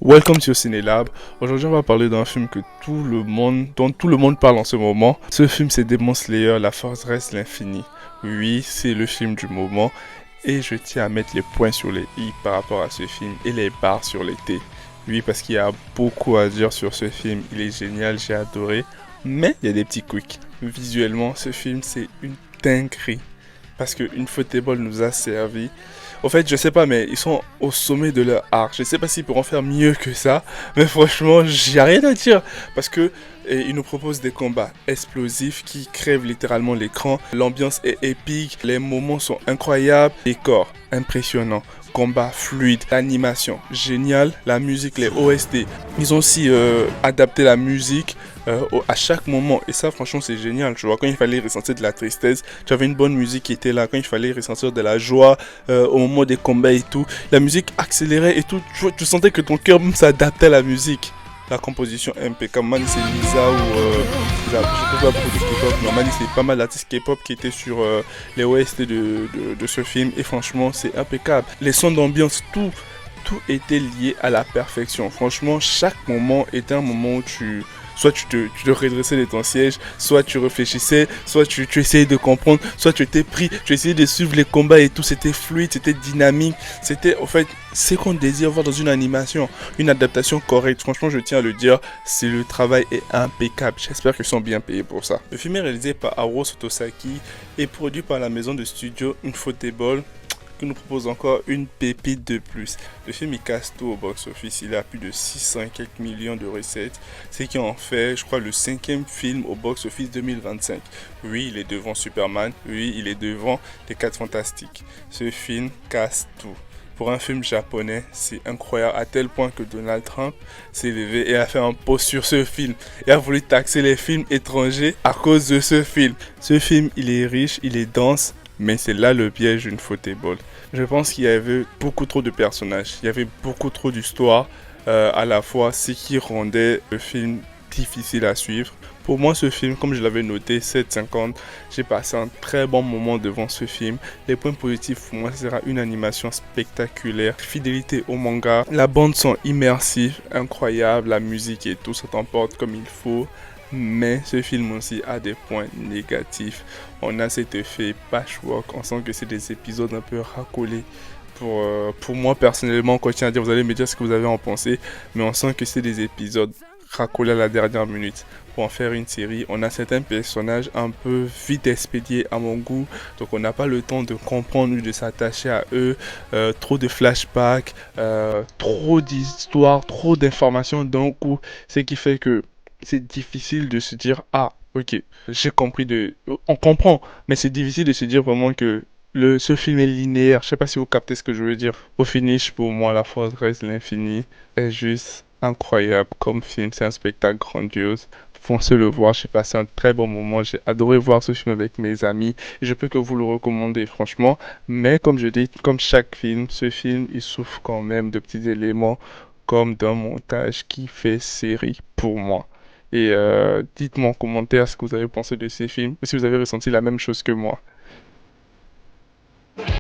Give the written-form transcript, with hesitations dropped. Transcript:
Welcome to Cinélab. Aujourd'hui, on va parler d'un film dont tout le monde parle en ce moment. Ce film, c'est Demon Slayer, La Forteresse de l'Infini. Oui, c'est le film du moment. Et je tiens à mettre les points sur les i par rapport à ce film et les barres sur les t. Oui, parce qu'il y a beaucoup à dire sur ce film. Il est génial, j'ai adoré. Mais il y a des petits quicks. Visuellement, ce film, c'est une dinguerie. Parce que Ufotable nous a servi. Au fait, je sais pas, mais ils sont au sommet de leur art. Je sais pas s'ils pourront faire mieux que ça, mais franchement, j'ai rien à dire. Parce que ils nous proposent des combats explosifs qui crèvent littéralement l'écran. L'ambiance est épique, les moments sont incroyables, décor impressionnant, combat fluide, l'animation géniale, la musique, les OST. Ils ont aussi adapté la musique à chaque moment, et ça franchement c'est génial. Tu vois, quand il fallait ressentir de la tristesse, tu avais une bonne musique qui était là. Quand il fallait ressentir de la joie au moment des combats et tout, la musique accélérait et tout. Tu sentais que ton cœur même s'adaptait à la musique. La composition est impeccable. Mani, c'est Lisa ou je ne pas beaucoup de K-pop, mais Mani, c'est pas mal d'artistes K-pop qui étaient sur les OST de ce film, et franchement c'est impeccable. Les sons d'ambiance, tout était lié à la perfection. Franchement, chaque moment était un moment où soit tu te redressais de ton siège, soit tu réfléchissais, soit tu essayais de comprendre, soit tu étais pris, tu essayais de suivre les combats et tout. C'était fluide, c'était dynamique. C'était, en fait, ce qu'on désire voir dans une animation. Une adaptation correcte. Franchement, je tiens à le dire, le travail est impeccable. J'espère qu'ils sont bien payés pour ça. Le film est réalisé par Haruo Sotosaki et produit par la maison de studio Ufotable, qui nous propose encore une pépite de plus. Le film il casse tout au box-office, il a plus de 600 et quelques millions de recettes, ce qui en fait, je crois, le 5e film au box-office 2025. Oui, il est devant Superman, oui, il est devant Les 4 Fantastiques. Ce film casse tout. Pour un film japonais, c'est incroyable à tel point que Donald Trump s'est levé et a fait un post sur ce film et a voulu taxer les films étrangers à cause de ce film. Ce film, il est riche, il est dense, mais c'est là le piège d'Ufotable. Je pense qu'il y avait beaucoup trop de personnages, il y avait beaucoup trop d'histoires à la fois, ce qui rendait le film difficile à suivre. Pour moi, ce film, comme je l'avais noté, 7,50, j'ai passé un très bon moment devant ce film. Les points positifs pour moi, ce sera une animation spectaculaire, fidélité au manga, la bande son immersive, incroyable, la musique et tout, ça t'emporte comme il faut. Mais ce film aussi a des points négatifs. On a cet effet patchwork, on sent que c'est des épisodes un peu racolés. Pour moi personnellement, quand je tiens à dire, vous allez me dire ce que vous avez en pensé, mais on sent que c'est des épisodes racolés à la dernière minute. Pour en faire une série, on a certains personnages un peu vite expédiés à mon goût, donc on n'a pas le temps de comprendre ou de s'attacher à eux. Trop de flashbacks, trop d'histoires, trop d'informations d'un coup, ce qui fait que c'est difficile de se dire, ah, ok, j'ai compris on comprend, mais c'est difficile de se dire vraiment que ce film est linéaire. Je sais pas si vous captez ce que je veux dire. Au finish, pour moi, La Forteresse de l'Infini est juste incroyable comme film. C'est un spectacle grandiose. Foncez le voir, j'ai passé un très bon moment. J'ai adoré voir ce film avec mes amis. Et je peux que vous le recommander, franchement. Mais comme je dis, comme chaque film, ce film, il souffre quand même de petits éléments comme d'un montage qui fait série pour moi. Et dites-moi en commentaire ce que vous avez pensé de ces films, ou si vous avez ressenti la même chose que moi.